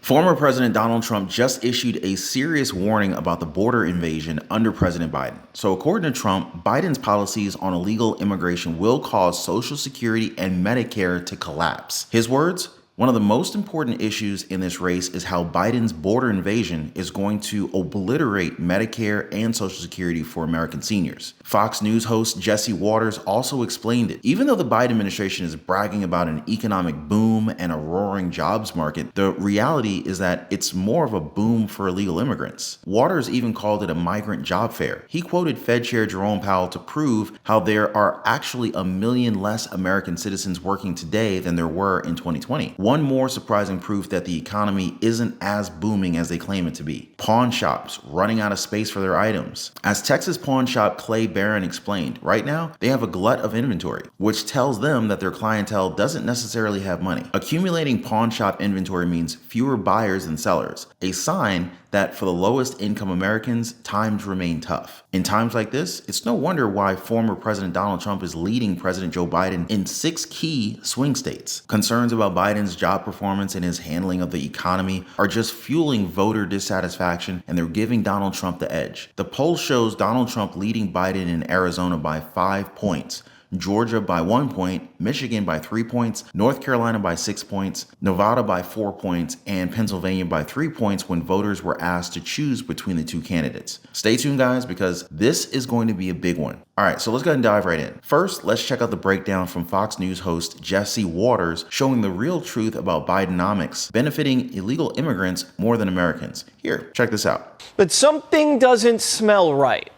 Former President Donald Trump just issued a serious warning about the border invasion under President Biden. So according to Trump, Biden's policies on illegal immigration will cause Social Security and Medicare to collapse. His words? One of the most important issues in this race is how Biden's border invasion is going to obliterate Medicare and Social Security for American seniors. Fox News host Jesse Waters also explained it. Even though the Biden administration is bragging about an economic boom and a roaring jobs market, the reality is that it's more of a boom for illegal immigrants. Waters even called it a Migrant Job Fair. He quoted Fed Chair Jerome Powell to prove how there are actually 1 million less American citizens working today than there were in 2020. One more surprising proof that the economy isn't as booming as they claim it to be. Pawn shops running out of space for their items. As Texas pawn shop Clay Barron explained, right now they have a glut of inventory, which tells them that their clientele doesn't necessarily have money. Accumulating pawn shop inventory means fewer buyers than sellers, a sign that for the lowest income Americans, times remain tough. In times like this, it's no wonder why former President Donald Trump is leading President Joe Biden in 6 key swing states. Concerns about Biden's job performance and his handling of the economy are just fueling voter dissatisfaction, and they're giving Donald Trump the edge. The poll shows Donald Trump leading Biden in Arizona by 5 points. Georgia by 1 point, Michigan by 3 points, North Carolina by 6 points, Nevada by 4 points, and Pennsylvania by 3 points when voters were asked to choose between the 2 candidates. Stay tuned, guys, because this is going to be a big one. All right, so let's go ahead and dive right in. First, let's check out the breakdown from Fox News host Jesse Waters showing the real truth about Bidenomics benefiting illegal immigrants more than Americans. Here, check this out. But something doesn't smell right.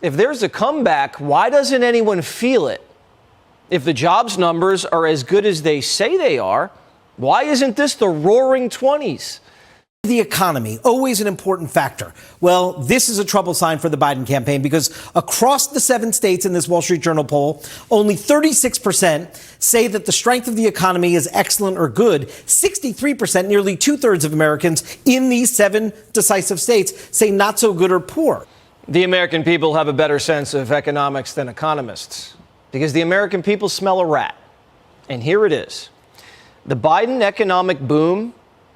If there's a comeback, why doesn't anyone feel it? If the jobs numbers are as good as they say they are, why isn't this the roaring 20s? The economy, always an important factor. Well, this is a trouble sign for the Biden campaign because across the 7 states in this Wall Street Journal poll, only 36% say that the strength of the economy is excellent or good. 63%, nearly 2/3 of Americans in these 7 decisive states, say not so good or poor. The American people have a better sense of economics than economists because the American people smell a rat. And here it is. The Biden economic boom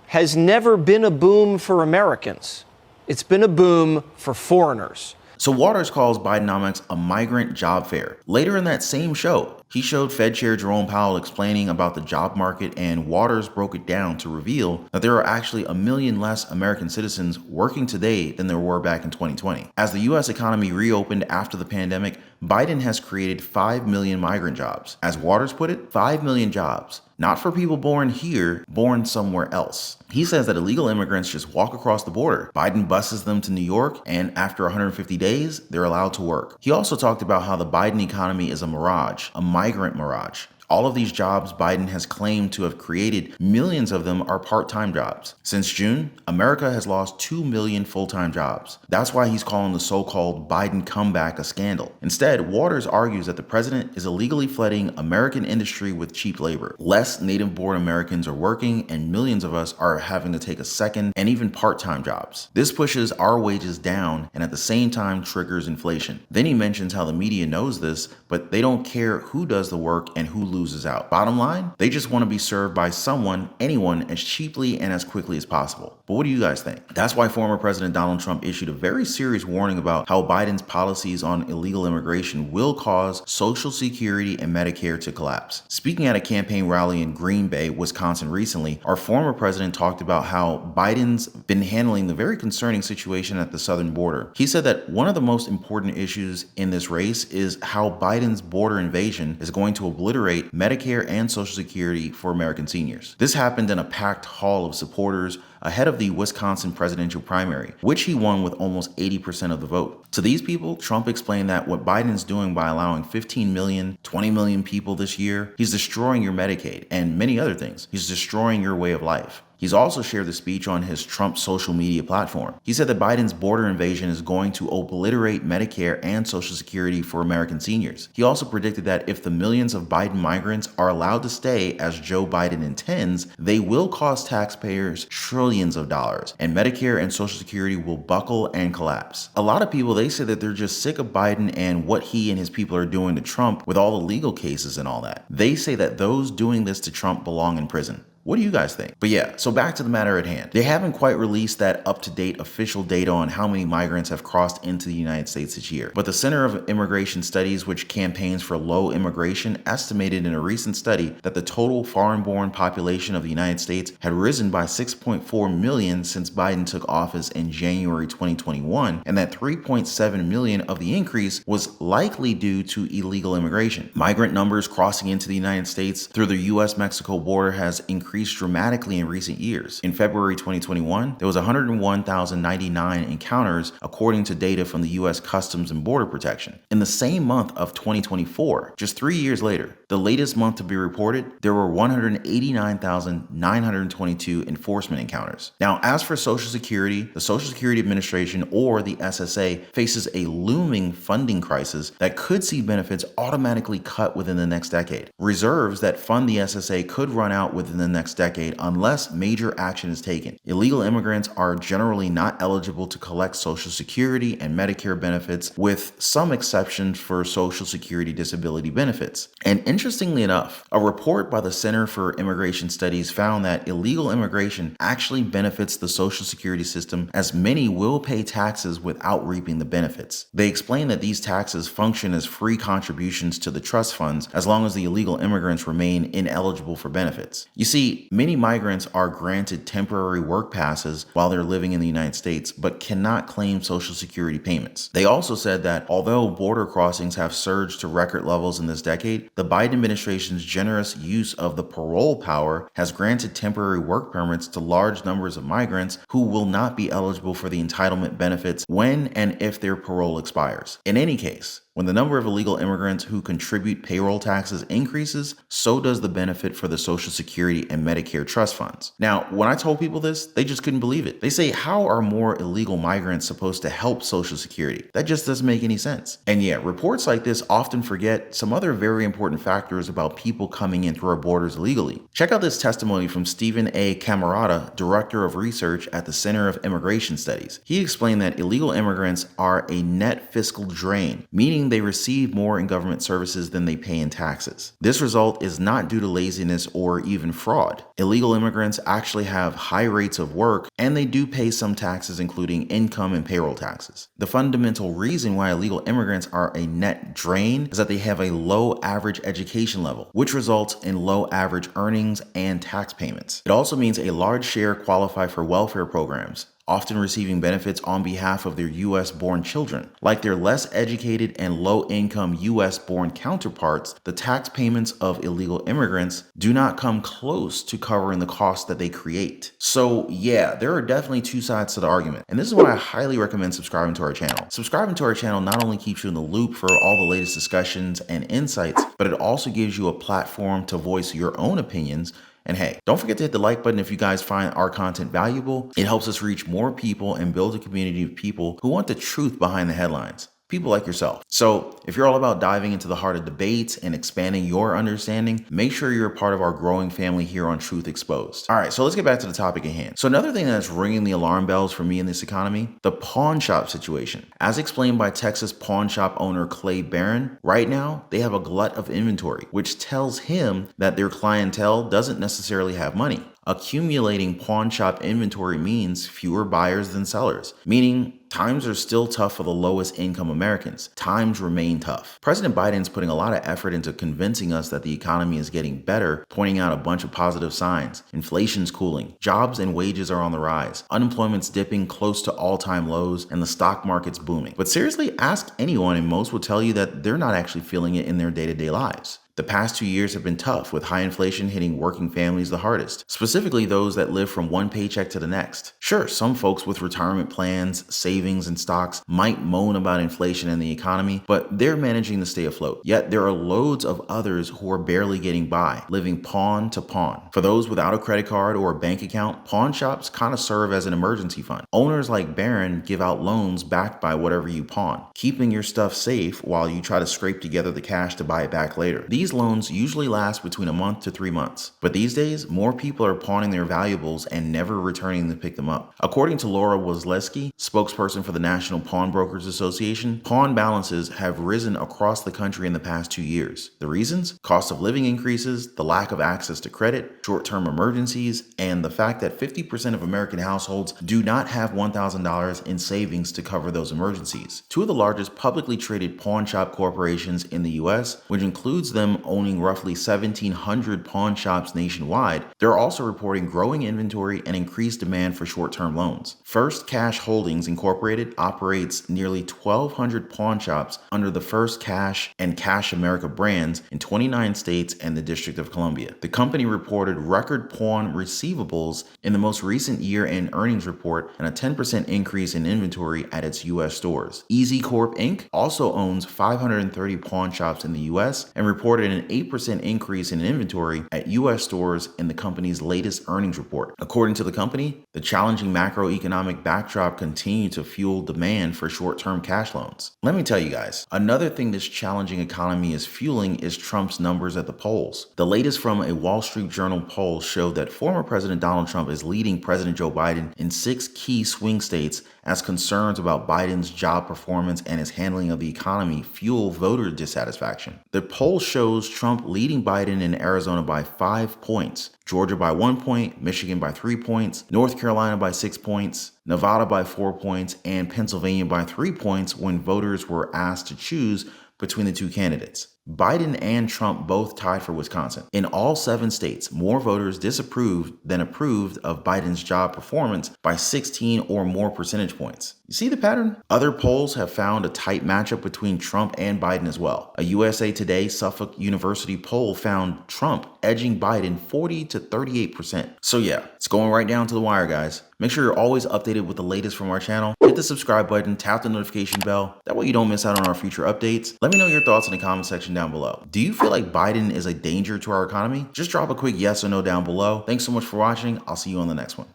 has never been a boom for Americans. It's been a boom for foreigners. So Waters calls Bidenomics a migrant job fair. Later in that same show, he showed Fed Chair Jerome Powell explaining about the job market, and Waters broke it down to reveal that there are actually 1 million less American citizens working today than there were back in 2020. As the U.S. economy reopened after the pandemic, Biden has created 5 million migrant jobs. As Waters put it, 5 million jobs. Not for people born here, born somewhere else. He says that illegal immigrants just walk across the border. Biden buses them to New York, and after 150 days, they're allowed to work. He also talked about how the Biden economy is a mirage, a migrant mirage. All of these jobs Biden has claimed to have created, millions of them are part-time jobs. Since June, America has lost 2 million full-time jobs. That's why he's calling the so-called Biden comeback a scandal. Instead, Waters argues that the president is illegally flooding American industry with cheap labor. Less native-born Americans are working, and millions of us are having to take a second and even part-time jobs. This pushes our wages down and at the same time triggers inflation. Then he mentions how the media knows this, but they don't care who does the work and who loses out. Bottom line, they just want to be served by someone, anyone, as cheaply and as quickly as possible. But what do you guys think? That's why former President Donald Trump issued a very serious warning about how Biden's policies on illegal immigration will cause Social Security and Medicare to collapse. Speaking at a campaign rally in Green Bay, Wisconsin recently, our former president talked about how Biden's been handling the very concerning situation at the southern border. He said that one of the most important issues in this race is how Biden's border invasion is going to obliterate Medicare and Social Security for American seniors. This happened in a packed hall of supporters ahead of the Wisconsin presidential primary, which he won with almost 80% of the vote. To these people, Trump explained that what Biden's doing by allowing 15 million, 20 million people this year, he's destroying your Medicaid and many other things. He's destroying your way of life. He's also shared the speech on his Trump social media platform. He said that Biden's border invasion is going to obliterate Medicare and Social Security for American seniors. He also predicted that if the millions of Biden migrants are allowed to stay as Joe Biden intends, they will cost taxpayers trillions of dollars, and Medicare and Social Security will buckle and collapse. A lot of people, they say that they're just sick of Biden and what he and his people are doing to Trump with all the legal cases and all that. They say that those doing this to Trump belong in prison. What do you guys think? But yeah, so back to the matter at hand. They haven't quite released that up-to-date official data on how many migrants have crossed into the United States this year. But the Center of Immigration Studies, which campaigns for low immigration, estimated in a recent study that the total foreign-born population of the United States had risen by 6.4 million since Biden took office in January 2021, and that 3.7 million of the increase was likely due to illegal immigration. Migrant numbers crossing into the United States through the U.S.-Mexico border has increased dramatically in recent years. In February 2021, there was 101,099 encounters according to data from the U.S. Customs and Border Protection. In the same month of 2024, just 3 years later, the latest month to be reported, there were 189,922 enforcement encounters. Now, as for Social Security, the Social Security Administration, or the SSA, faces a looming funding crisis that could see benefits automatically cut within the next decade. Reserves that fund the SSA could run out within the next decade unless major action is taken. Illegal immigrants are generally not eligible to collect Social Security and Medicare benefits, with some exceptions for Social Security disability benefits. And interestingly enough, a report by the Center for Immigration Studies found that illegal immigration actually benefits the Social Security system, as many will pay taxes without reaping the benefits. They explain that these taxes function as free contributions to the trust funds as long as the illegal immigrants remain ineligible for benefits. You see, many migrants are granted temporary work passes while they're living in the United States, but cannot claim Social Security payments. They also said that although border crossings have surged to record levels in this decade, the Biden administration's generous use of the parole power has granted temporary work permits to large numbers of migrants who will not be eligible for the entitlement benefits when and if their parole expires. In any case, when the number of illegal immigrants who contribute payroll taxes increases, so does the benefit for the Social Security and Medicare trust funds. Now, when I told people this, they just couldn't believe it. They say, how are more illegal migrants supposed to help Social Security? That just doesn't make any sense. And yet, reports like this often forget some other very important factors about people coming in through our borders illegally. Check out this testimony from Stephen A. Camarata, Director of Research at the Center of Immigration Studies. He explained that illegal immigrants are a net fiscal drain, meaning they receive more in government services than they pay in taxes. This result is not due to laziness or even fraud. Illegal immigrants actually have high rates of work, and they do pay some taxes, including income and payroll taxes. The fundamental reason why illegal immigrants are a net drain is that they have a low average education level, which results in low average earnings and tax payments. It also means a large share qualify for welfare programs, often receiving benefits on behalf of their U.S.-born children. Like their less educated and low-income U.S.-born counterparts, the tax payments of illegal immigrants do not come close to covering the costs that they create. So yeah, there are definitely two sides to the argument, and this is why I highly recommend subscribing to our channel. Subscribing to our channel not only keeps you in the loop for all the latest discussions and insights, but it also gives you a platform to voice your own opinions. And hey, don't forget to hit the like button if you guys find our content valuable. It helps us reach more people and build a community of people who want the truth behind the headlines. People like yourself. So if you're all about diving into the heart of debates and expanding your understanding, make sure you're a part of our growing family here on Truth Exposed. All right, so let's get back to the topic at hand. So another thing that's ringing the alarm bells for me in this economy, the pawn shop situation. As explained by Texas pawn shop owner Clay Barron, right now they have a glut of inventory, which tells him that their clientele doesn't necessarily have money. Accumulating pawn shop inventory means fewer buyers than sellers, meaning times are still tough for the lowest income Americans. Times remain tough. President Biden's putting a lot of effort into convincing us that the economy is getting better, pointing out a bunch of positive signs. Inflation's cooling, jobs and wages are on the rise, unemployment's dipping close to all-time lows, and the stock market's booming. But seriously, ask anyone and most will tell you that they're not actually feeling it in their day-to-day lives. The past 2 years have been tough, with high inflation hitting working families the hardest, specifically those that live from one paycheck to the next. Sure, some folks with retirement plans, savings, and stocks might moan about inflation in the economy, but they're managing to stay afloat. Yet there are loads of others who are barely getting by, living pawn to pawn. For those without a credit card or a bank account, pawn shops kind of serve as an emergency fund. Owners like Barron give out loans backed by whatever you pawn, keeping your stuff safe while you try to scrape together the cash to buy it back later. These These loans usually last between a month to 3 months. But these days, more people are pawning their valuables and never returning to pick them up. According to Laura Wozleski, spokesperson for the National Pawnbrokers Association, pawn balances have risen across the country in the past 2 years. The reasons? Cost of living increases, the lack of access to credit, short-term emergencies, and the fact that 50% of American households do not have $1,000 in savings to cover those emergencies. Two of the largest publicly traded pawn shop corporations in the US, which includes them owning roughly 1,700 pawn shops nationwide, they're also reporting growing inventory and increased demand for short-term loans. First Cash Holdings Incorporated operates nearly 1,200 pawn shops under the First Cash and Cash America brands in 29 states and the District of Columbia. The company reported record pawn receivables in the most recent year-end earnings report and a 10% increase in inventory at its U.S. stores. Easy Corp Inc. also owns 530 pawn shops in the U.S. and reported an 8% increase in inventory at U.S. stores in the company's latest earnings report. According to the company, the challenging macroeconomic backdrop continued to fuel demand for short-term cash loans. Let me tell you guys, another thing this challenging economy is fueling is Trump's numbers at the polls. The latest from a Wall Street Journal poll showed that former President Donald Trump is leading President Joe Biden in 6 key swing states as concerns about Biden's job performance and his handling of the economy fuel voter dissatisfaction. The poll shows Trump leading Biden in Arizona by 5 points, Georgia by 1 point, Michigan by 3 points, North Carolina by 6 points, Nevada by 4 points, and Pennsylvania by 3 points when voters were asked to choose between the two candidates. Biden and Trump both tied for Wisconsin. In all 7 states, more voters disapproved than approved of Biden's job performance by 16 or more percentage points. You see the pattern? Other polls have found a tight matchup between Trump and Biden as well. A USA Today Suffolk University poll found Trump edging Biden 40 to 38%. So yeah, it's going right down to the wire, guys. Make sure you're always updated with the latest from our channel. Hit the subscribe button, tap the notification bell. That way you don't miss out on our future updates. Let me know your thoughts in the comment section down below. Do you feel like Biden is a danger to our economy? Just drop a quick yes or no down below. Thanks so much for watching. I'll see you on the next one.